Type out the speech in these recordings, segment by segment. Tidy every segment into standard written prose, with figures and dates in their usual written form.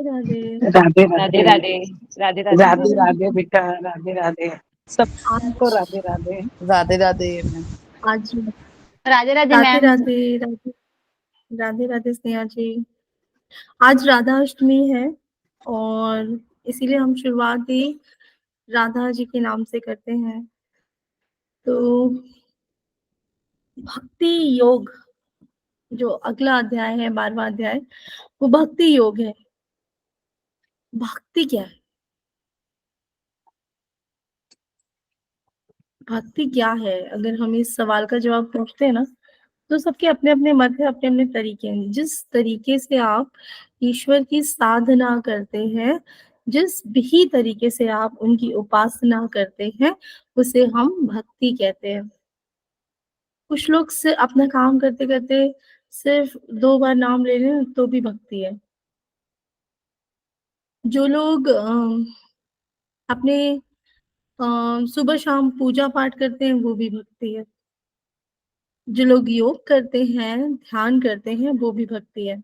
राधे। राधे राधे राधे। राधे। राधे राधे। राधे राधे बेटा, राधे राधे। सबको आज राधे राधे। राधे राधे मैम। आज राधे राधे राधे मैम। राधे राधे राधे राधे स्नेहा जी। आज राधा अष्टमी है और इसीलिए हम शुरुआत ही राधा जी के नाम से करते हैं। तो भक्ति योग जो अगला अध्याय है, 12वां अध्याय, वो भक्ति योग है। भक्ति क्या है? भक्ति क्या है? अगर हम इस सवाल का जवाब पूछते हैं ना, तो सबके अपने अपने मत है, अपने अपने तरीके हैं। जिस तरीके से आप ईश्वर की साधना करते हैं, जिस भी तरीके से आप उनकी उपासना करते हैं, उसे हम भक्ति कहते हैं। कुछ लोग से अपना काम करते करते सिर्फ 2 बार नाम ले रहे हैं तो भी भक्ति है। जो लोग अपने सुबह शाम पूजा पाठ करते हैं, वो भी भक्ति है। जो लोग योग करते हैं, ध्यान करते हैं, वो भी भक्ति है।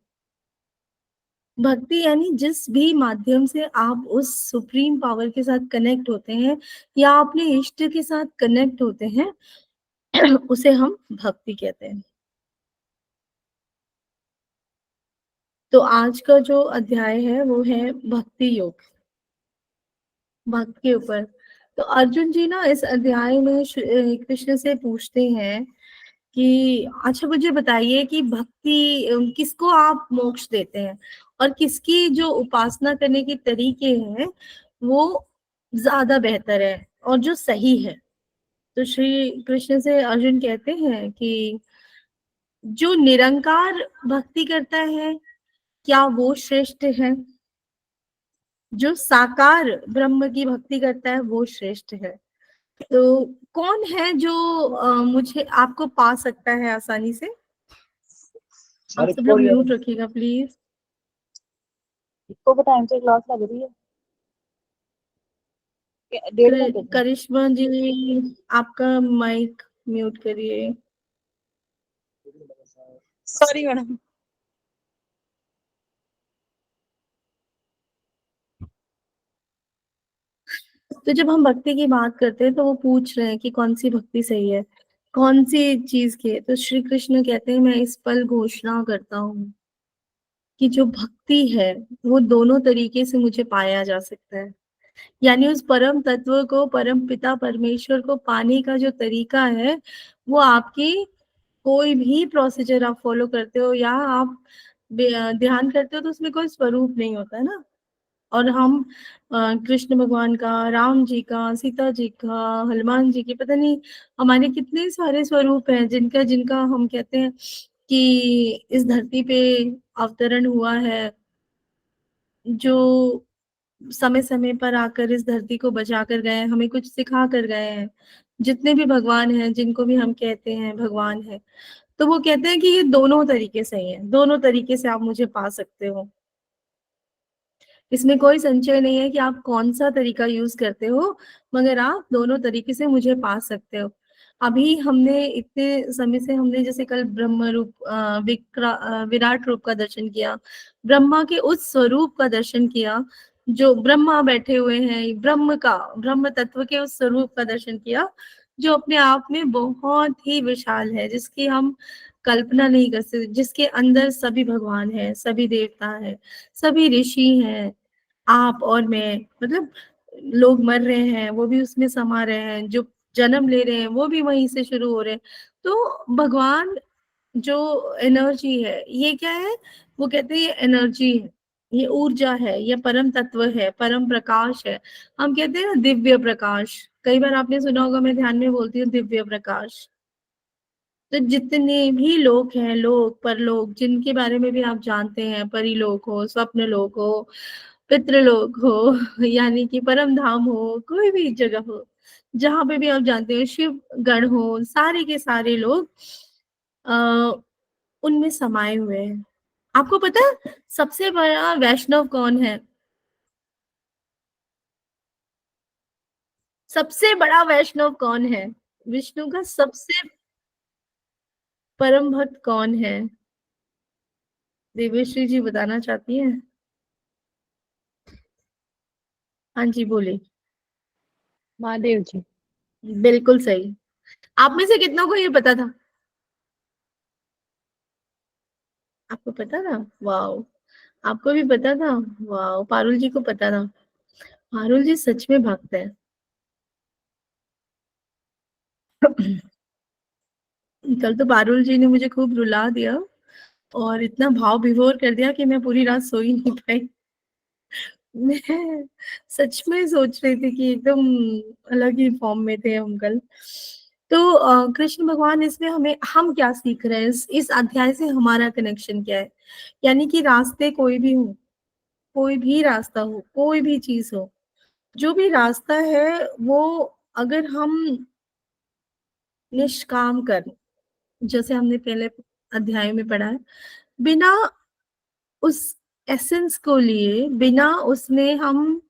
भक्ति यानी जिस भी माध्यम से आप उस सुप्रीम पावर के साथ कनेक्ट होते हैं या अपने इष्ट के साथ कनेक्ट होते हैं, उसे हम भक्ति कहते हैं। तो आज का जो अध्याय है वो है भक्ति योग, भक्त के ऊपर। तो अर्जुन जी ना इस अध्याय में कृष्ण से पूछते हैं कि अच्छा मुझे बताइए कि भक्ति किसको आप मोक्ष देते हैं और किसकी जो उपासना करने के तरीके हैं वो ज्यादा बेहतर है और जो सही है। तो श्री कृष्ण से अर्जुन कहते हैं कि जो निरंकार भक्ति करता है, क्या वो श्रेष्ठ है? जो साकार ब्रह्म की भक्ति करता है वो श्रेष्ठ है। तो कौन है जो मुझे आपको पा सकता है आसानी से? आप सब लोग म्यूट रखिएगा प्लीज। इसको टाइम से क्लास लग रही है 1:30 घंटे। करिश्मा जी, आपका माइक म्यूट करिए। Sorry madam. तो जब हम भक्ति की बात करते हैं तो वो पूछ रहे हैं कि कौन सी भक्ति सही है, कौन सी चीज की है। तो श्री कृष्ण कहते हैं मैं इस पल घोषणा करता हूँ कि जो भक्ति है वो दोनों तरीके से मुझे पाया जा सकता है। यानी उस परम तत्व को, परम पिता परमेश्वर को पाने का जो तरीका है वो आपकी कोई भी प्रोसीजर आप फॉलो करते हो या आप ध्यान करते हो तो उसमें कोई स्वरूप नहीं होता है ना। और हम कृष्ण भगवान का, राम जी का, सीता जी का, हनुमान जी की, पता नहीं हमारे कितने सारे स्वरूप हैं जिनका जिनका हम कहते हैं कि इस धरती पे अवतरण हुआ है, जो समय समय पर आकर इस धरती को बचा कर गए, हमें कुछ सिखा कर गए हैं। जितने भी भगवान हैं, जिनको भी हम कहते हैं भगवान है, तो वो कहते हैं कि ये दोनों तरीके सही है, दोनों तरीके से आप मुझे पा सकते हो। इसमें कोई संशय नहीं है कि आप कौन सा तरीका यूज करते हो, मगर आप दोनों तरीके से मुझे पा सकते हो। अभी हमने इतने समय से हमने जैसे कल ब्रह्म रूप विराट रूप का दर्शन किया, ब्रह्मा के उस स्वरूप का दर्शन किया जो ब्रह्मा बैठे हुए हैं, ब्रह्म का, ब्रह्म तत्व के उस स्वरूप का दर्शन किया जो अपने आप में बहुत ही विशाल है, जिसकी हम कल्पना नहीं कर सकते, जिसके अंदर सभी भगवान हैं, सभी देवता हैं, सभी ऋषि हैं, आप और मैं, मतलब लोग मर रहे हैं वो भी उसमें समा रहे हैं, जो जन्म ले रहे हैं वो भी वहीं से शुरू हो रहे हैं। तो भगवान जो एनर्जी है, ये क्या है? वो कहते हैं ये एनर्जी है, ये ऊर्जा है, ये परम तत्व है, परम प्रकाश है। हम कहते हैं ना दिव्य प्रकाश, कई बार आपने सुना होगा, मैं ध्यान में बोलती हूँ दिव्य प्रकाश। तो जितने भी लोग हैं, लोग परलोक, जिनके बारे में भी आप जानते हैं, परिलोक हो, स्वप्न लोक हो, पितृलोक हो, यानी कि परम धाम हो, कोई भी जगह हो, जहां पे भी आप जानते हैं, शिव गण हो, सारे के सारे लोग आ, उनमें समाये हुए हैं। आपको पता है सबसे बड़ा वैष्णव कौन है? सबसे बड़ा वैष्णव कौन है? विष्णु का सबसे परम भक्त कौन है? देवेश्वरी जी बताना चाहती हैं? हाँ जी, बोलिए। महादेव जी। बिल्कुल सही। आप में से कितनों को ये पता था? आपको पता था? वाओ! आपको भी पता था? वाओ! पारुल जी को पता था। पारुल जी सच में भक्त हैं। कल तो पारुल जी ने मुझे खूब रुला दिया और इतना भाव विभोर कर दिया कि मैं पूरी रात सो ही नहीं पाई। मैं सच में सोच रही थी कि एकदम अलग ही फॉर्म में थे हम कल। तो कृष्ण भगवान इसमें हमें हम क्या सीख रहे हैं? इस अध्याय से हमारा कनेक्शन क्या है? यानी कि रास्ते कोई भी हो, कोई भी रास्ता हो, कोई भी चीज़ हो, जो भी रास्ता है वो अगर हम निष्काम कर्म, जैसे हमने पहले अध्याय में पढ़ा है, बिना उस एसेंस को लिए, बिना उसमें हम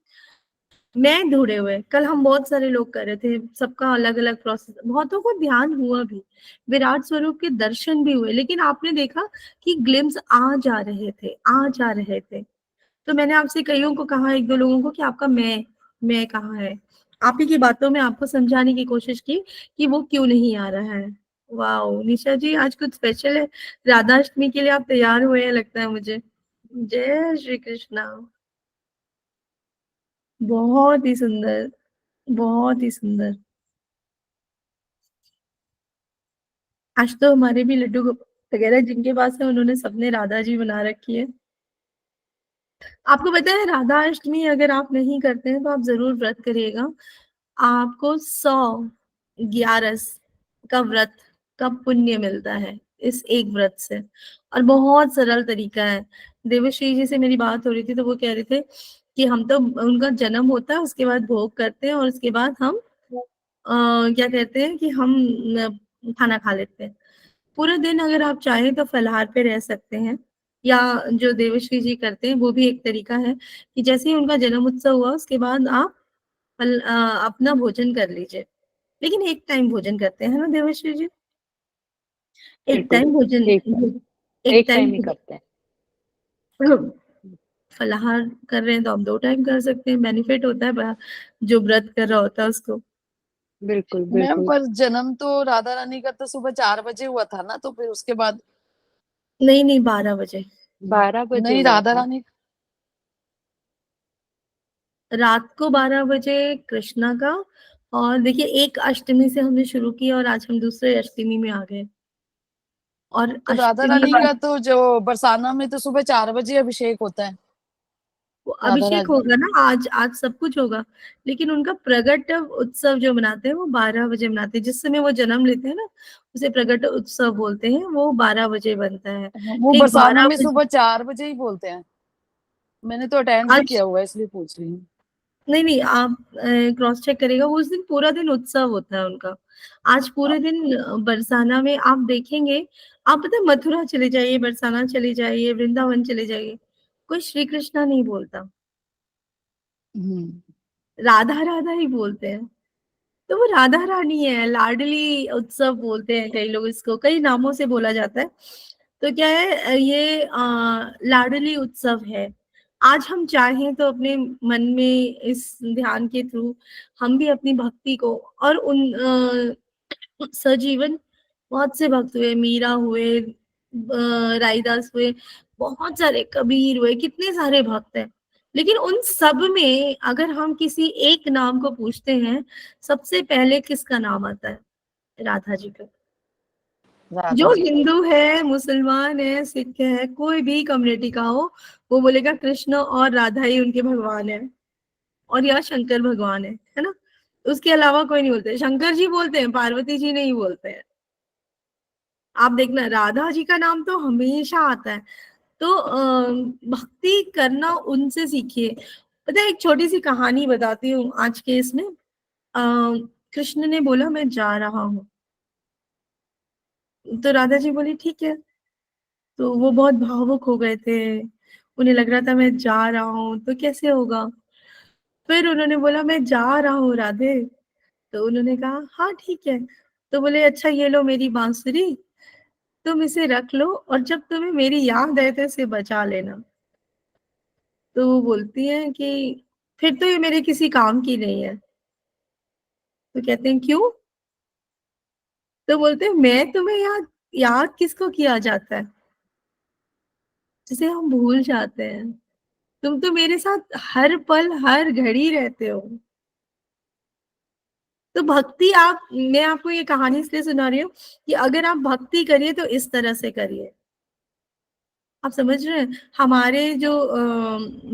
मैं ढूँढे हुए, कल हम बहुत सारे लोग कर रहे थे, सबका अलग-अलग प्रोसेस, बहुतों को ध्यान हुआ भी, विराट स्वरूप के दर्शन भी हुए, लेकिन आपने देखा कि ग्लिम्स आ जा रहे थे, आ जा रहे थे। तो मैंने आपसे कईयों को कहा, 1-2 लोगों को कि आपका मैं कहाँ है? आप ही की बातों में आपको समझाने की कोशिश की कि वो क्यों नहीं आ रहा है। वाओ! निशा जी आज कुछ स्पेशल है, राधाष्टमी के लिए आप तैयार हुए हैं लगता है मुझे। जय श्री कृष्णा। बहुत ही सुंदर, बहुत ही सुंदर। आज तो हमारे भी लड्डू वगैरह जिनके पास है उन्होंने सबने राधा जी बना रखी है। आपको पता है राधा अष्टमी अगर आप नहीं करते हैं तो आप ज़रूर व्रत करिएगा। आपको 100 ग्यारस का व्रत का पुण्य मिलता है इस एक व्रत से और बहुत सरल तरीका है। देवश्री जी से मेरी बात हो रही थी तो वो कह रहे थे कि हम तो उनका जन्म होता है उसके बाद भोग करते हैं और उसके बाद हम क्या कहते हैं कि हम खाना खा लेते हैं। पूरे दिन अगर आप चाहें तो फलाहार पे रह सकते हैं या जो देवश्री जी करते हैं वो भी एक तरीका है कि जैसे ही उनका जन्म उत्सव हुआ उसके बाद आप अपना भोजन कर लीजिए। लेकिन एक टाइम भोजन करते हैं ना देवश्री जी? एक बिल्कुल टाइम भोजन एक एक एक टाइम टाइम ही करते हैं। फलाहार कर रहे हैं तो आप 2 टाइम कर सकते हैं, बेनिफिट होता है जो व्रत कर रहा होता है उसको। बिल्कुल मैम बिल्कुल। पर जन्म तो राधा रानी का तो सुबह 4 बजे हुआ था ना, तो फिर उसके बाद नहीं, 12 बजे। 12 बजे नहीं, हुआ राधा था। रानी रात को 12 बजे कृष्णा का और देखिए एक अष्टमी से हमने शुरू किया और आज हम दूसरे अष्टमी में आ गए। और तो राधा अष्टमी रानी का तो जो बरसाना में तो सुबह 4 बजे अभिषेक होता है। राधा अभिषेक रानी होगा ना आज आज सब कुछ होगा लेकिन उनका प्रगट उत्सव जो मनाते हैं वो 12 बजे मनाते हैं जिस समय वो जन्म लेते हैं ना उसे प्रगट उत्सव बोलते हैं वो 12 बजे बनता है वो ठीक बरसाना 12 में बजे सुबह 4 बजे ही बोलते हैं। मैंने तो अटेंड भी आज किया हुआ है, इसलिए पूछ रही हूँ। नहीं आप क्रॉस चेक करेगा वो उस दिन पूरा दिन उत्सव होता है उनका आज पूरे दिन बरसाना में आप देखेंगे आप पता है मथुरा चले जाइए बरसाना चले जाइए वृंदावन चले जाइए कोई श्री कृष्णा नहीं बोलता हम्म। राधा राधा ही बोलते हैं तो वो राधा रानी है लाडली उत्सव बोलते हैं कई लोग इसको कई नामों से बोला जाता है तो क्या है ये लाडली उत्सव है आज हम चाहें तो अपने मन में इस ध्यान के थ्रू हम भी अपनी भक्ति को और उन सजीवन बहुत से भक्त हुए मीरा हुए राईदास हुए बहुत सारे कबीर हुए कितने सारे भक्त हैं लेकिन उन सब में अगर हम किसी एक नाम को पूछते हैं सबसे पहले किसका नाम आता है राधा जी का राधा जो जी का। हिंदू है मुसलमान है सिख है कोई भी कम्युनिटी का हो वो बोलेगा कृष्ण और राधा ही उनके भगवान है और या शंकर भगवान है ना उसके अलावा कोई नहीं बोलते शंकर जी बोलते हैं पार्वती जी नहीं बोलते हैं आप देखना राधा जी का नाम तो हमेशा आता है तो भक्ति करना उनसे सीखिए पता है एक छोटी सी कहानी बताती हूँ आज के इसमें कृष्ण ने बोला मैं जा रहा हूँ तो राधा जी बोली ठीक है तो वो बहुत भावुक हो गए थे उन्हें लग रहा था मैं जा रहा हूँ तो कैसे होगा फिर उन्होंने बोला मैं जा रहा हूँ राधे तो उन्होंने कहा हाँ ठीक है तो बोले अच्छा ये लो मेरी बांसुरी तुम इसे रख लो और जब तुम्हें मेरी याद आए तो इसे बचा लेना तो वो बोलती है कि फिर तो ये मेरे किसी काम की नहीं है। तो कहते हैं क्यों? तो बोलते हैं मैं तुम्हें याद याद किसको किया जाता है? जिसे हम भूल जाते हैं। तुम तो मेरे साथ हर पल हर घड़ी रहते हो। तो भक्ति आप मैं आपको ये कहानी इसलिए सुना रही हूँ कि अगर आप भक्ति करिए तो इस तरह से करिए। आप समझ रहे हैं? हमारे जो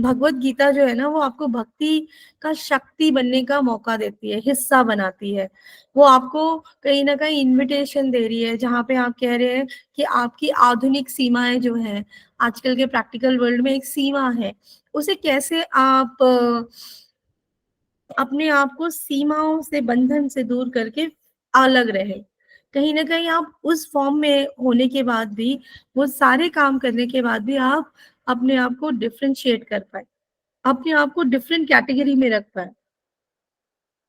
भगवत गीता जो है ना, वो आपको भक्ति का शक्ति बनने का मौका देती है, हिस्सा बनाती है। वो आपको कहीं ना कहीं इनविटेशन दे रही है, जहाँ पे आप कह रहे हैं कि आपकी आधुनिक सीमाएं जो हैं, आजकल के प्रैक्टिकल वर्ल्ड में एक सीमा है, उसे कैसे आप अपने आप को सीमाओं से, बंधन से दूर करके अलग रहे। कहीं न कहीं आप उस फॉर्म में होने के बाद भी, वो सारे काम करने के बाद भी आप अपने आप को डिफरेंशिएट कर पाएँ, अपने आप को डिफरेंट कैटेगरी में रख पाएँ।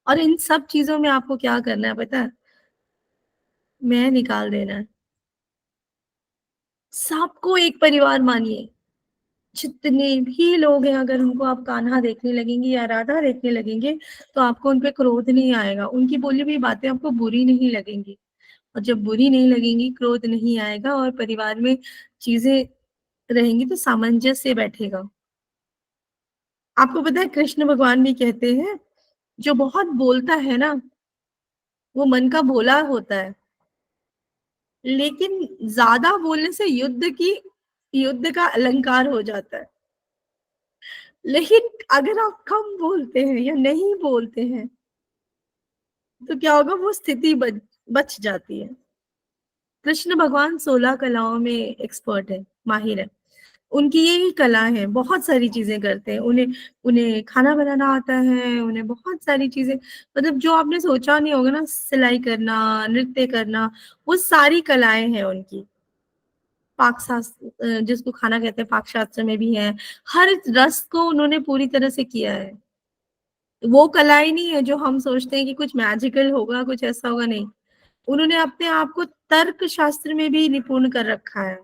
और इन सब चीज़ों में आपको क्या करना है पता है? मैं निकाल देना है। सबको एक परिवार मानिए। जितने भी लोग हैं, अगर उनको आप कान्हा देखने लगेंगे या राधा देखने लगेंगे, तो आपको उन पे क्रोध नहीं आएगा। उनकी बोली हुई बातें आपको बुरी नहीं लगेंगी। और जब बुरी नहीं लगेंगी, क्रोध नहीं आएगा और परिवार में चीज़ें रहेंगी तो सामंजस्य बैठेगा। आपको पता है कृष्ण भगवान भी कहते हैं, जो बहुत बोलता है ना, वो मन का भोला होता है। लेकिन ज़्यादा बोलने से युद्ध का अलंकार हो जाता है। लेकिन अगर आप कम बोलते हैं या नहीं बोलते हैं, तो क्या होगा, वो स्थिति बच जाती है। कृष्ण भगवान 16 कलाओं में एक्सपर्ट है, माहिर है। उनकी यही कला है, बहुत सारी चीजें करते हैं। उन्हें उन्हें खाना बनाना आता है, उन्हें बहुत सारी चीजें, मतलब जो आपने सोचा नहीं होगा ना, सिलाई करना, नृत्य करना, वो सारी कलाएं हैं उनकी। पाक शास्त्र, जिसको खाना कहते हैं, पाक शास्त्र में भी है। हर रस को उन्होंने पूरी तरह से किया है। वो कलाएं नहीं है जो हम सोचते हैं कि कुछ मैजिकल होगा, कुछ ऐसा होगा, नहीं। उन्होंने अपने आप को तर्क शास्त्र में भी निपुण कर रखा है।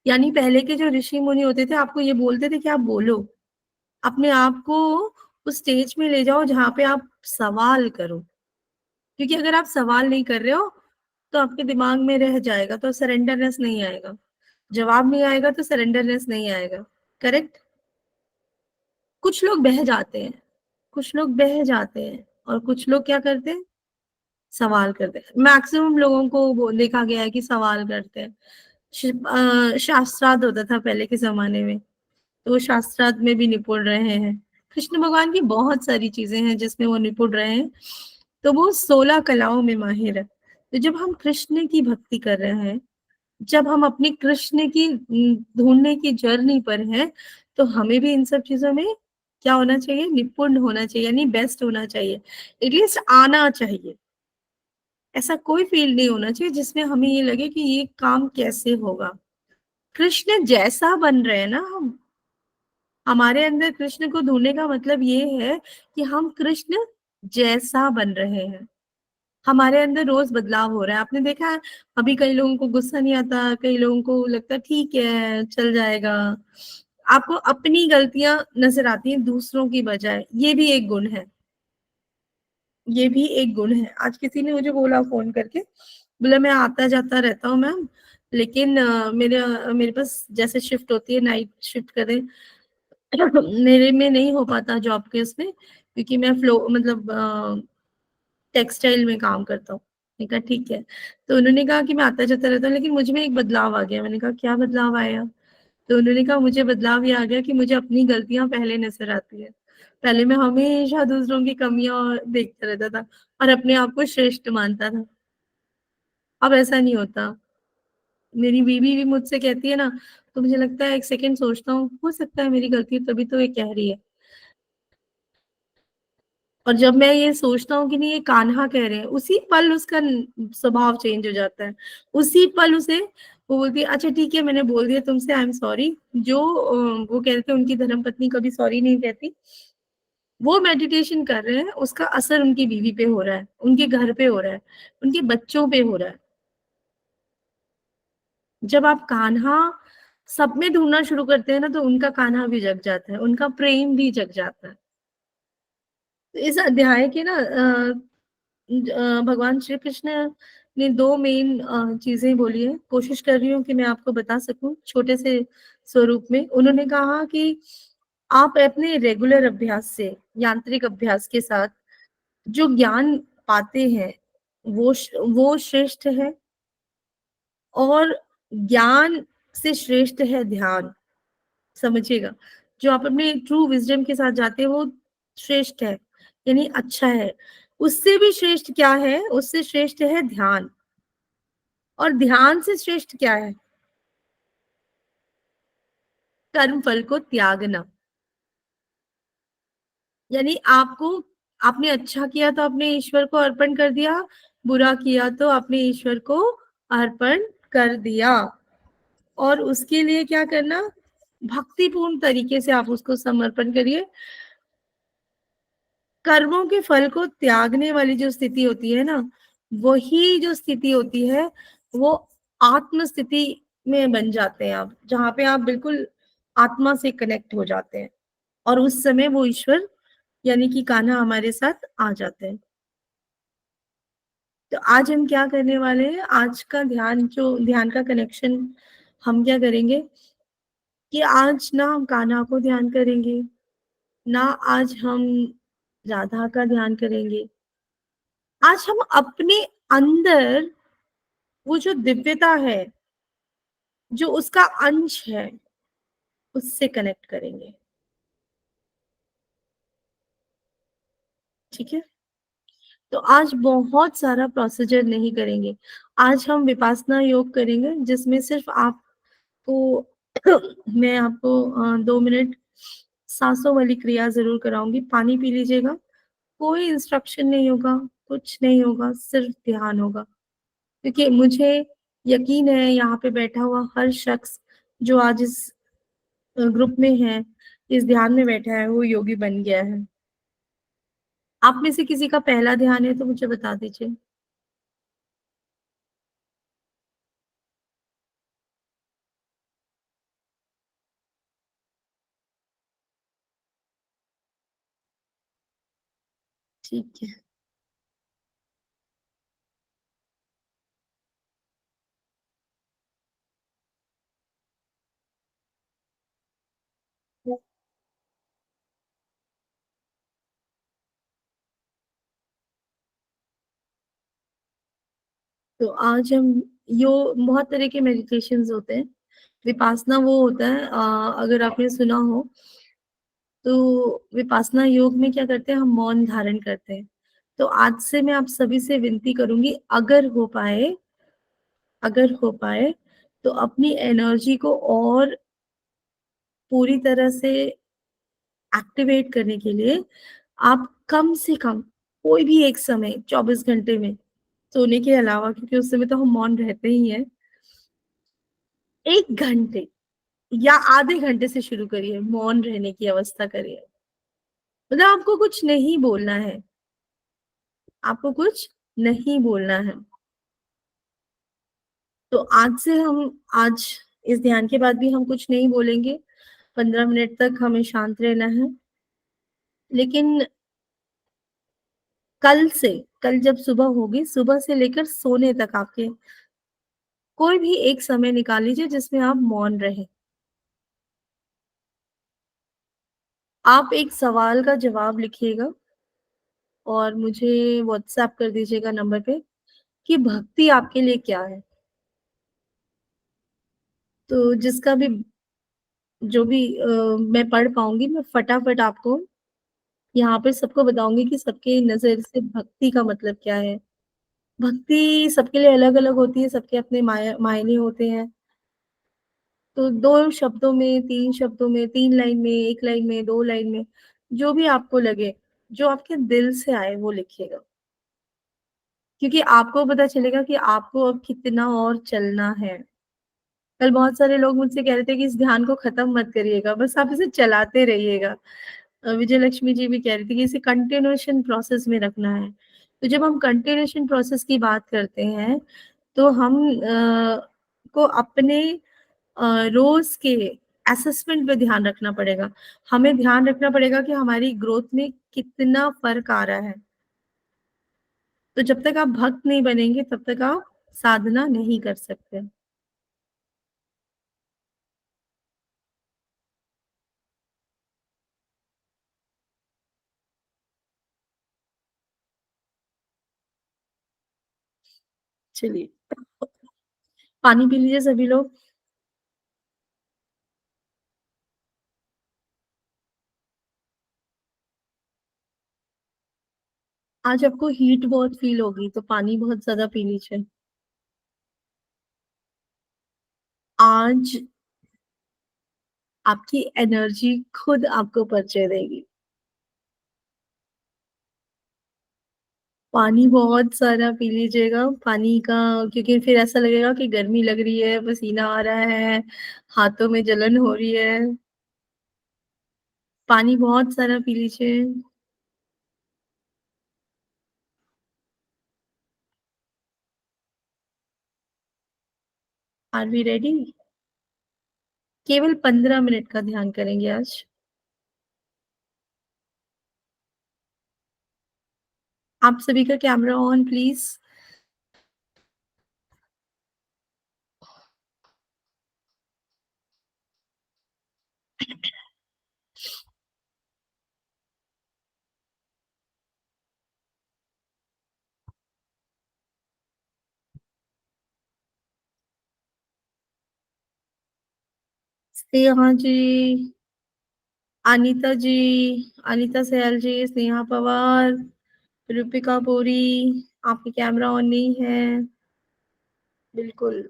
यानी पहले के जो ऋषि मुनि होते थे, आपको ये बोलते थे कि आप बोलो, अपने आप को उस स्टेज में ले जाओ जहाँ पे आप सवाल करो। क्योंकि अगर आप सवाल नहीं कर रहे हो, तो आपके दिमाग में रह जाएगा, तो सरेंडरनेस नहीं आएगा। जवाब नहीं आएगा तो सरेंडरनेस नहीं आएगा। करेक्ट? कुछ लोग बह जाते हैं, कुछ लोग बह जाते हैं, और कुछ लोग क्या करते हैं, सवाल करते हैं। मैक्सिमम लोगों को वो देखा गया है कि सवाल करते हैं। शास्त्रार्थ होता था पहले के जमाने में, तो वो शास्त्रार्थ में भी निपुण रहे हैं। कृष्ण भगवान की बहुत सारी चीजें हैं जिसमें वो निपुण रहे हैं। तो वो 16 कलाओं में माहिर है। तो जब हम कृष्ण की भक्ति कर रहे हैं, जब हम अपनी कृष्ण की ढूंढने की जर्नी पर हैं, तो हमें भी इन सब चीजों में क्या होना चाहिए, निपुण होना चाहिए, यानी बेस्ट होना चाहिए, एटलीस्ट आना चाहिए। ऐसा कोई फील्ड नहीं होना चाहिए जिसमें हमें ये लगे कि ये काम कैसे होगा। कृष्ण जैसा बन रहे हैं ना हम, हमारे अंदर कृष्ण को ढूंढने का मतलब ये है कि हम कृष्ण जैसा बन रहे हैं। हमारे अंदर रोज बदलाव हो रहा है। आपने देखा है, अभी कई लोगों को गुस्सा नहीं आता, कई लोगों को लगता है ठीक है चल जाएगा। आपको अपनी गलतियां नजर आती हैं दूसरों की बजाय, ये भी एक गुण है। ये भी एक गुण है। आज किसी ने मुझे बोला फोन करके, बोला मैं आता जाता रहता हूँ मैम, लेकिन मेरे पास जैसे शिफ्ट होती है, नाइट शिफ्ट करें, मेरे में नहीं हो पाता जॉब के उसमें, क्योंकि मैं फ्लो मतलब टेक्सटाइल में काम करता हूँ। मैंने कहा ठीक है। तो उन्होंने कहा कि मैं आता जाता रहता हूँ, लेकिन मुझ में एक बदलाव आ गया। मैंने कहा क्या बदलाव आया? तो उन्होंने कहा मुझे बदलाव ये आ गया कि मुझे अपनी गलतियां पहले नजर आती है। पहले मैं हमेशा दूसरों की कमियां देखता रहता था और अपने आप को श्रेष्ठ मानता था। अब ऐसा नहीं होता। मेरी बीवी भी मुझसे कहती है ना, तो मुझे लगता है, एक सेकंड सोचता हूँ, हो सकता है मेरी गलती है, तभी तो ये कह रही है। और जब मैं ये सोचता हूँ कि नहीं ये कान्हा कह रहे हैं, उसी पल उसका स्वभाव चेंज हो जाता है। उसी पल उसे वो बोलती है अच्छा ठीक है, मैंने बोल दिया तुमसे, आई एम सॉरी। जो वो कहते हैं उनकी धर्मपत्नी कभी सॉरी नहीं कहती। वो मेडिटेशन कर रहे हैं, उसका असर उनकी बीवी पे हो रहा है, उनके घर पे हो रहा है, उनके बच्चों पे हो रहा है। जब आप कान्हा सब में ढूंढना शुरू करते हैं ना, तो उनका कान्हा भी जग जाता है, उनका प्रेम भी जग जाता है। तो इस अध्याय के ना भगवान श्री कृष्ण ने दो मेन चीजें बोली है, कोशिश कर रही हूँ कि मैं आपको बता सकूं छोटे से स्वरूप में। उन्होंने कहा कि आप अपने रेगुलर अभ्यास से, यांत्रिक अभ्यास के साथ जो ज्ञान पाते हैं वो श्रेष्ठ है, और ज्ञान से श्रेष्ठ है ध्यान। समझिएगा, जो आप अपने ट्रू विजडम के साथ जाते हैं वो श्रेष्ठ है, यानी अच्छा है। उससे भी श्रेष्ठ क्या है? उससे श्रेष्ठ है ध्यान। और ध्यान से श्रेष्ठ क्या है? कर्म फल को त्यागना। यानी आपने अच्छा किया तो आपने ईश्वर को अर्पण कर दिया, बुरा किया तो आपने ईश्वर को अर्पण कर दिया। और उसके लिए क्या करना? भक्तिपूर्ण तरीके से आप उसको समर्पण करिए। कर्मों के फल को त्यागने वाली जो स्थिति होती है ना, वही जो स्थिति होती है वो आत्म स्थिति में बन जाते हैं आप, जहाँ पे आप बिल्कुल आत्मा से कनेक्ट हो जाते हैं, और उस समय वो ईश्वर यानी कि कान्हा हमारे साथ आ जाते हैं। तो आज हम क्या करने वाले हैं? आज का ध्यान का कनेक्शन हम क्या करेंगे कि आज ना हम कान्हा को ध्यान करेंगे, ना आज हम राधा का ध्यान करेंगे। आज हम अपने अंदर वो जो दिव्यता है, जो उसका अंश है, उससे कनेक्ट करेंगे। ठीक है? तो आज बहुत सारा प्रोसीजर नहीं करेंगे। आज हम विपासना योग करेंगे, जिसमें सिर्फ आपको मैं आपको 2 मिनट सांसों वाली क्रिया जरूर कराऊंगी। पानी पी लीजिएगा, कोई इंस्ट्रक्शन नहीं होगा, कुछ नहीं होगा, सिर्फ ध्यान होगा। क्योंकि मुझे यकीन है यहाँ पे बैठा हुआ हर शख्स जो आज इस ग्रुप में है, इस ध्यान में बैठा है, वो योगी बन गया है। आप में से किसी का पहला ध्यान है तो मुझे बता दीजिए। ठीक है। तो आज हम बहुत तरह के मेडिटेशंस होते हैं। विपासना वो होता है, अगर आपने सुना हो तो विपासना योग में क्या करते हैं, हम मौन धारण करते हैं। तो आज से मैं आप सभी से विनती करूंगी, अगर हो पाए तो अपनी एनर्जी को और पूरी तरह से एक्टिवेट करने के लिए आप कम से कम कोई भी एक समय 24 घंटे में, सोने के अलावा, क्योंकि उस समय तो हम मौन रहते ही हैं, 1 घंटे या आधे घंटे से शुरू करिए, मौन रहने की अवस्था करिए। मतलब आपको कुछ नहीं बोलना है, आपको कुछ नहीं बोलना है। तो आज इस ध्यान के बाद भी हम कुछ नहीं बोलेंगे। 15 मिनट तक हमें शांत रहना है। लेकिन कल जब सुबह होगी, सुबह से लेकर सोने तक आपके कोई भी एक समय निकाल लीजिए जिसमें आप मौन रहें। आप एक सवाल का जवाब लिखिएगा और मुझे व्हाट्सएप कर दीजिएगा नंबर पे कि भक्ति आपके लिए क्या है। तो जिसका भी जो भी मैं पढ़ पाऊंगी, मैं फटाफट आपको यहाँ पे सबको बताऊंगी कि सबके नजर से भक्ति का मतलब क्या है। भक्ति सबके लिए अलग अलग होती है, सबके अपने मायने होते हैं। तो 2 शब्दों में, 3 शब्दों में, 3 लाइन में, 1 लाइन में, 2 लाइन में, जो भी आपको लगे, जो आपके दिल से आए वो लिखिएगा। क्योंकि आपको पता चलेगा कि आपको अब कितना और चलना है। कल बहुत सारे लोग मुझसे कह रहे थे कि इस ध्यान को खत्म मत करिएगा, बस आप इसे चलाते रहिएगा। विजय लक्ष्मी जी भी कह रही थी कि इसे कंटिन्यूएशन प्रोसेस में रखना है। तो जब हम कंटिन्यूएशन प्रोसेस की बात करते हैं तो हम को अपने रोज के असेसमेंट पे ध्यान रखना पड़ेगा। हमें ध्यान रखना पड़ेगा कि हमारी ग्रोथ में कितना फर्क आ रहा है। तो जब तक आप भक्त नहीं बनेंगे तब तक आप साधना नहीं कर सकते। चलिए, पानी पी लीजिए सभी लोग। आज आपको हीट बहुत फील होगी तो पानी बहुत ज्यादा पी लीजिए। आज आपकी एनर्जी खुद आपको परिचय देगी। पानी बहुत सारा पी लीजिएगा पानी का, क्योंकि फिर ऐसा लगेगा कि गर्मी लग रही है, पसीना आ रहा है, हाथों में जलन हो रही है। पानी बहुत सारा पी लीजिए। Are we ready? केवल 15 मिनट का ध्यान करेंगे आज। आप सभी का कैमरा ऑन प्लीज। स्नेहा जी, अनीता जी, अनीता सहल जी, स्नेहा पवार, रूपिका पुरी, आपके कैमरा ऑन नहीं है। बिल्कुल।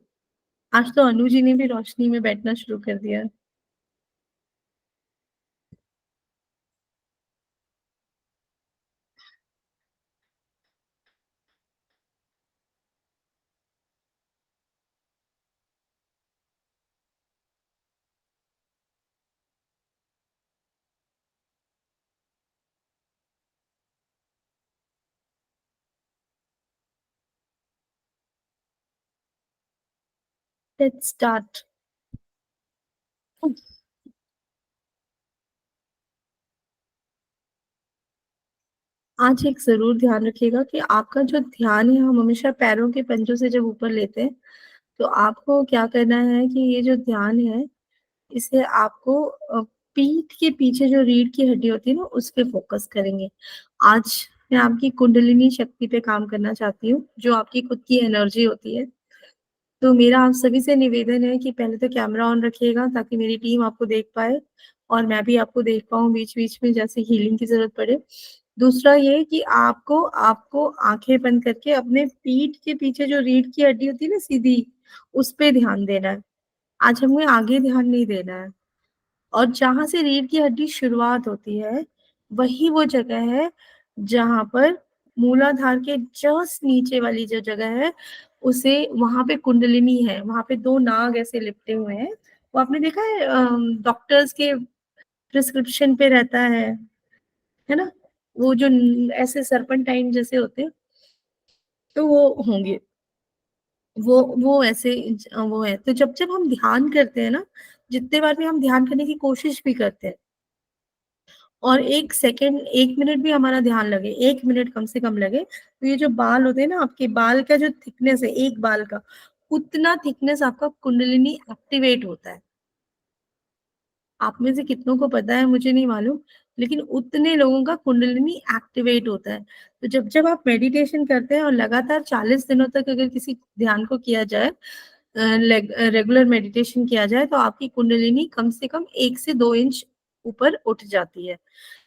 आज तो अनु जी ने भी रोशनी में बैठना शुरू कर दिया। Let's start. आज एक जरूर ध्यान रखिएगा कि आपका जो ध्यान है, हम हमेशा पैरों के पंजों से जब ऊपर लेते हैं तो आपको क्या करना है कि ये जो ध्यान है इसे आपको पीठ के पीछे जो रीढ़ की हड्डी होती है ना उस पे फोकस करेंगे। आज मैं आपकी कुंडलिनी शक्ति पे काम करना चाहती हूँ, जो आपकी खुद की एनर्जी होती है। तो मेरा आप सभी से निवेदन है कि पहले तो कैमरा ऑन रखिएगा ताकि मेरी टीम आपको देख पाए और मैं भी आपको देख पाऊँ बीच बीच में जैसे हीलिंग की जरूरत पड़े। दूसरा ये कि आपको आपको आंखें बंद करके अपने पीठ के पीछे जो रीढ़ की हड्डी होती है ना सीधी, उस पे ध्यान देना है। आज हमें आगे ध्यान नहीं देना है। और जहां से रीढ़ की हड्डी शुरुआत होती है वही वो जगह है जहां पर मूलाधार के जस्ट नीचे वाली जो जगह है उसे, वहां पे कुंडलिनी है, वहां पे दो नाग ऐसे लिपटे हुए हैं। वो आपने देखा है डॉक्टर्स के प्रिस्क्रिप्शन पे रहता है ना? वो जो ऐसे सरपंटाइन जैसे होते हैं, तो वो होंगे, वो ऐसे वो है। तो जब जब हम ध्यान करते हैं ना, जितने बार भी हम ध्यान करने की कोशिश भी करते हैं और 1 सेकेंड 1 मिनट भी हमारा ध्यान लगे, 1 मिनट कम से कम लगे, तो ये जो बाल होते हैं ना, आपके बाल का जो थिकनेस है एक बाल का, उतना थिकनेस आपका कुंडलिनी एक्टिवेट होता है। आप में से कितनों को पता है मुझे नहीं मालूम, लेकिन उतने लोगों का कुंडलिनी एक्टिवेट होता है। तो जब जब आप मेडिटेशन करते हैं और लगातार 40 दिनों तक अगर किसी ध्यान को किया जाए, रेगुलर मेडिटेशन किया जाए, तो आपकी कुंडलिनी कम से कम 1 से 2 इंच ऊपर उठ जाती है।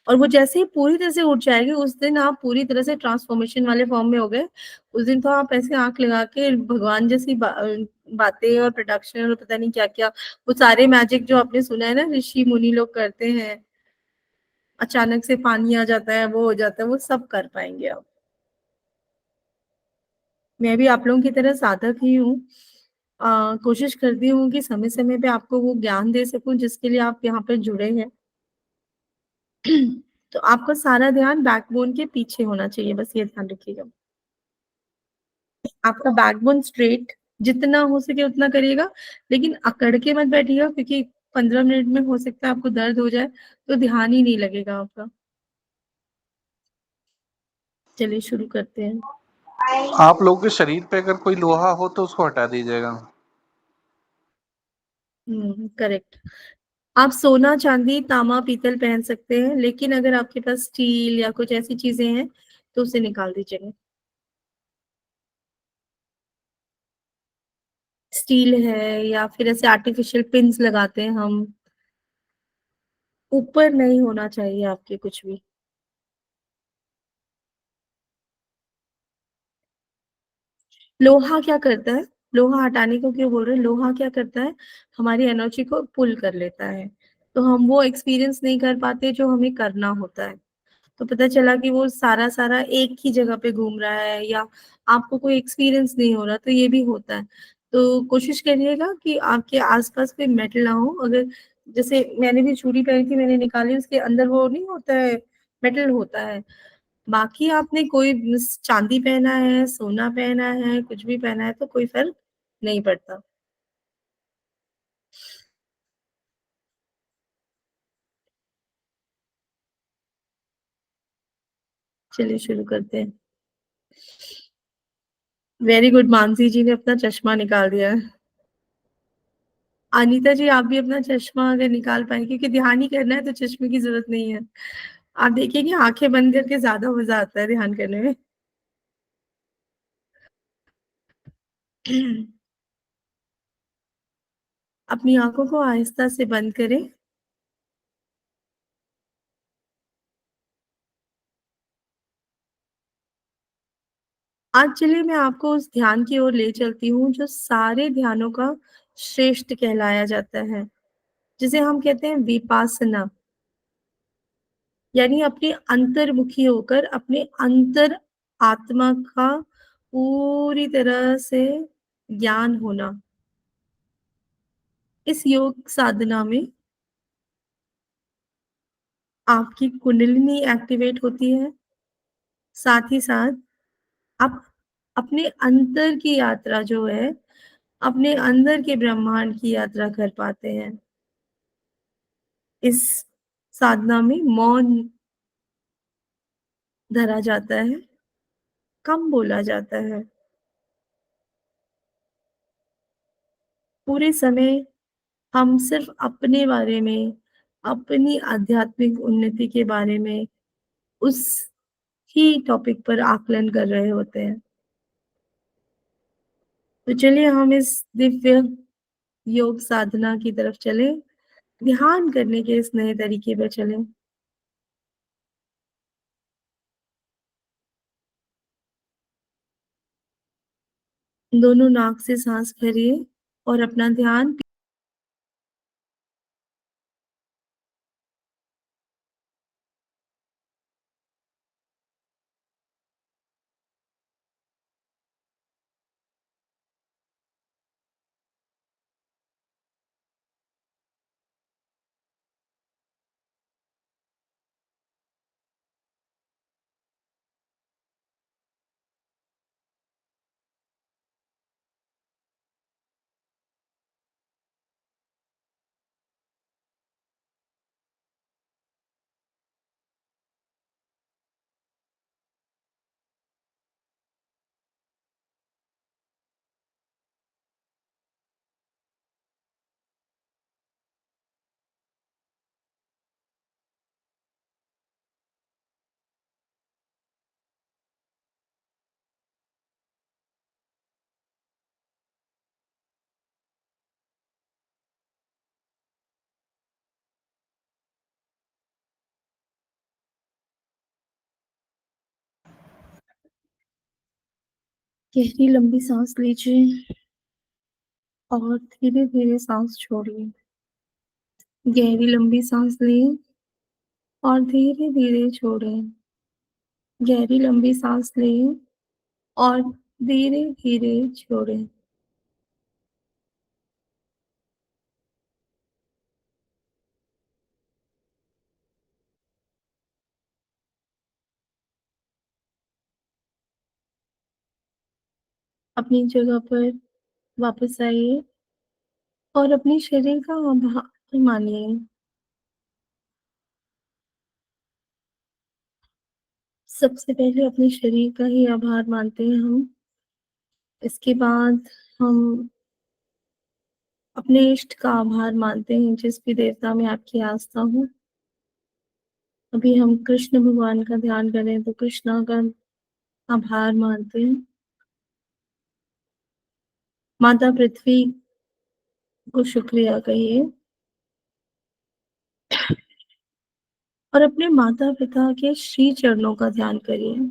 और वो जैसे ही पूरी तरह से उठ जाएगी उस दिन आप पूरी तरह से ट्रांसफॉर्मेशन वाले फॉर्म में हो गए। उस दिन तो आप ऐसे आंख लगा के भगवान जैसी बातें और प्रोडक्शन और पता नहीं क्या क्या, वो सारे मैजिक जो आपने सुना है ना ऋषि मुनि लोग करते हैं, अचानक से पानी आ जाता है, वो हो जाता है, वो सब कर पाएंगे आप। मैं भी आप लोगों की तरह साधक ही हूँ। कोशिश करती हूँ कि समय समय पे आपको वो ज्ञान दे सकूं जिसके लिए आप यहाँ पर जुड़े हैं। तो आपका सारा ध्यान बैकबोन के पीछे होना चाहिए, बस ये ध्यान रखिएगा। आपका बैकबोन स्ट्रेट, जितना हो सके उतना करिएगा, लेकिन अकड़ के मत बैठिएगा क्योंकि 15 मिनट में हो सकता है आपको दर्द हो जाए, तो ध्यान ही नहीं लगेगा आपका। चलिए शुरू करते हैं। आप लोगों के शरीर पे अगर कोई लोहा हो तो उसको हटा दीजिएगा। करेक्ट। आप सोना, चांदी, तांबा, पीतल पहन सकते हैं, लेकिन अगर आपके पास स्टील या कुछ ऐसी चीजें हैं तो उसे निकाल दीजिएगा। स्टील है या फिर ऐसे आर्टिफिशियल पिन्स लगाते हैं हम, ऊपर नहीं होना चाहिए आपके कुछ भी। लोहा क्या करता है, लोहा हटाने को क्यों बोल रहे हैं, लोहा क्या करता है, हमारी एनर्जी को पुल कर लेता है, तो हम वो एक्सपीरियंस नहीं कर पाते जो हमें करना होता है। तो पता चला कि वो सारा सारा एक ही जगह पे घूम रहा है या आपको कोई एक्सपीरियंस नहीं हो रहा, तो ये भी होता है। तो कोशिश करिएगा कि आपके आसपास कोई मेटल ना हो। अगर जैसे मैंने भी चूड़ी पहनी थी, मैंने निकाली, उसके अंदर वो नहीं होता है, मेटल होता है। बाकी आपने कोई चांदी पहना है, सोना पहना है, कुछ भी पहना है तो कोई फर्क नहीं पड़ता। चलिए शुरू करते हैं। वेरी गुड, मानसी जी ने अपना चश्मा निकाल दिया है। अनीता जी आप भी अपना चश्मा अगर निकाल पाए, क्योंकि ध्यान ही करना है तो चश्मे की जरूरत नहीं है। आप देखिए आंखें बंद करके ज्यादा मजा आता है ध्यान करने में। अपनी आंखों को आहिस्ता से बंद करें। आज चलिए मैं आपको उस ध्यान की ओर ले चलती हूँ जो सारे ध्यानों का श्रेष्ठ कहलाया जाता है, जिसे हम कहते हैं विपासना। यानी अपने अंतर्मुखी होकर अपने अंतर आत्मा का पूरी तरह से ज्ञान होना। इस योग साधना में आपकी कुंडलिनी एक्टिवेट होती है, साथ ही साथ आप अपने अंतर की यात्रा जो है, अपने अंदर के ब्रह्मांड की यात्रा कर पाते हैं। इस साधना में मौन धरा जाता है, कम बोला जाता है। पूरे समय हम सिर्फ अपने बारे में, अपनी आध्यात्मिक उन्नति के बारे में, उस ही टॉपिक पर आकलन कर रहे होते हैं। तो चलिए हम इस दिव्य योग साधना की तरफ चलें, ध्यान करने के इस नए तरीके पर चलें। दोनों नाक से सांस भरिए और अपना ध्यान गहरी लंबी सांस लीजिए और धीरे धीरे सांस छोड़िए। गहरी लंबी सांस लें और धीरे धीरे छोड़ें। गहरी लंबी सांस लें और धीरे धीरे छोड़ें। अपनी जगह पर वापस आइए और अपने शरीर का आभार मानिए। सबसे पहले अपने शरीर का ही आभार मानते हैं हम। इसके बाद हम अपने इष्ट का आभार मानते हैं, जिस भी देवता में आपकी आस्था हो। अभी हम कृष्ण भगवान का ध्यान करें तो कृष्णा का आभार मानते हैं। माता पृथ्वी को शुक्रिया कहिए और अपने माता पिता के श्री चरणों का ध्यान करिए।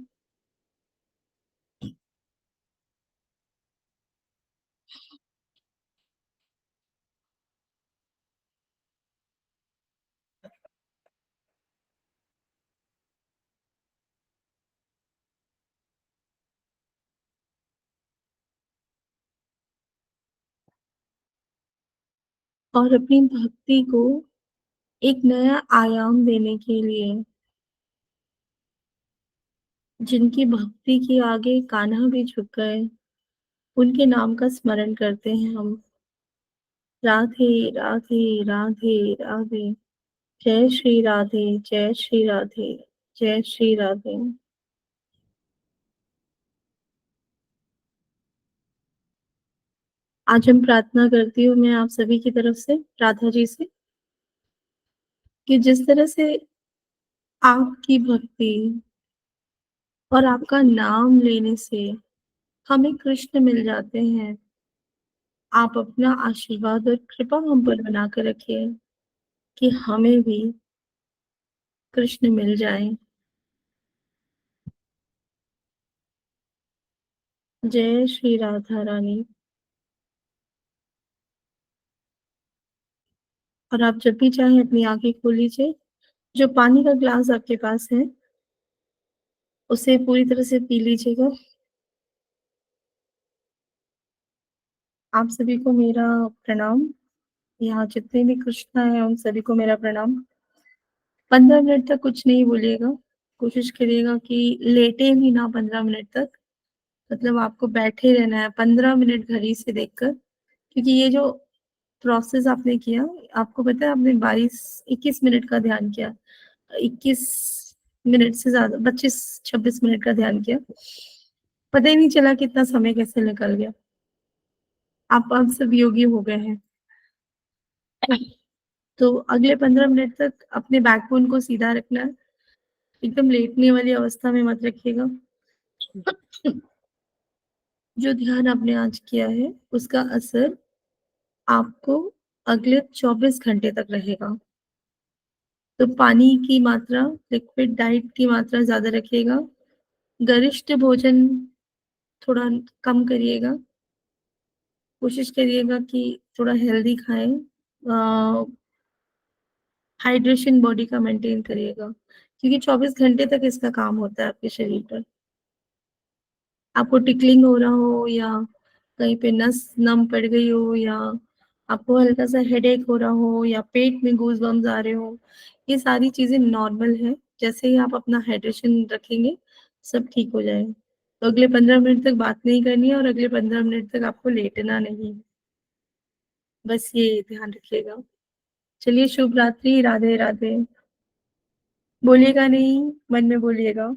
और अपनी भक्ति को एक नया आयाम देने के लिए जिनकी भक्ति के आगे कान्हा भी झुक गए, उनके नाम का स्मरण करते हैं हम। राधे राधे राधे राधे, जय श्री राधे, जय श्री राधे, जय श्री राधे। आज हम प्रार्थना करती हूँ मैं आप सभी की तरफ से, राधा जी से, कि जिस तरह से आपकी भक्ति और आपका नाम लेने से हमें कृष्ण मिल जाते हैं, आप अपना आशीर्वाद और कृपा हम पर बनाकर रखिए कि हमें भी कृष्ण मिल जाए। जय श्री राधा रानी। और आप जब भी चाहें अपनी आंखें खोल लीजिए। जो पानी का ग्लास आपके पास है उसे पूरी तरह से पी लीजिएगा। आप सभी को मेरा प्रणाम। यहाँ जितने भी कृष्णा है उन सभी को मेरा प्रणाम। 15 मिनट तक कुछ नहीं बोलिएगा। कोशिश करिएगा कि लेटे भी ना 15 मिनट तक, मतलब आपको बैठे रहना है 15 मिनट घड़ी से देखकर। क्योंकि ये जो प्रोसेस आपने किया, आपको पता है आपने 22-21 मिनट का ध्यान किया, 21 मिनट से ज्यादा 25-26 मिनट का ध्यान किया, पता ही नहीं चला कितना समय कैसे निकल गया। आप अब सब योगी हो गए हैं। तो अगले 15 मिनट तक अपने बैकबोन को सीधा रखना है, एकदम लेटने वाली अवस्था में मत रखिएगा। जो ध्यान आपने आज किया है उसका असर आपको अगले 24 घंटे तक रहेगा। तो पानी की मात्रा, लिक्विड डाइट की मात्रा ज्यादा रखिएगा। गरिष्ठ भोजन थोड़ा कम करिएगा। कोशिश करिएगा कि थोड़ा हेल्दी खाएं। हाइड्रेशन बॉडी का मेंटेन करिएगा, क्योंकि 24 घंटे तक इसका काम होता है आपके शरीर पर। आपको टिकलिंग हो रहा हो या कहीं पे नस नम पड़ गई हो या आपको हल्का सा हेडेक हो रहा हो या पेट में गूज बम्स आ रहे हो, ये सारी चीजें नॉर्मल है। जैसे ही आप अपना हाइड्रेशन रखेंगे सब ठीक हो जाएगा। तो अगले 15 मिनट तक बात नहीं करनी है और अगले 15 मिनट तक आपको लेटना नहीं है। बस ये ध्यान रखिएगा। चलिए, शुभ रात्रि। राधे राधे। बोलिएगा नहीं, मन में बोलिएगा।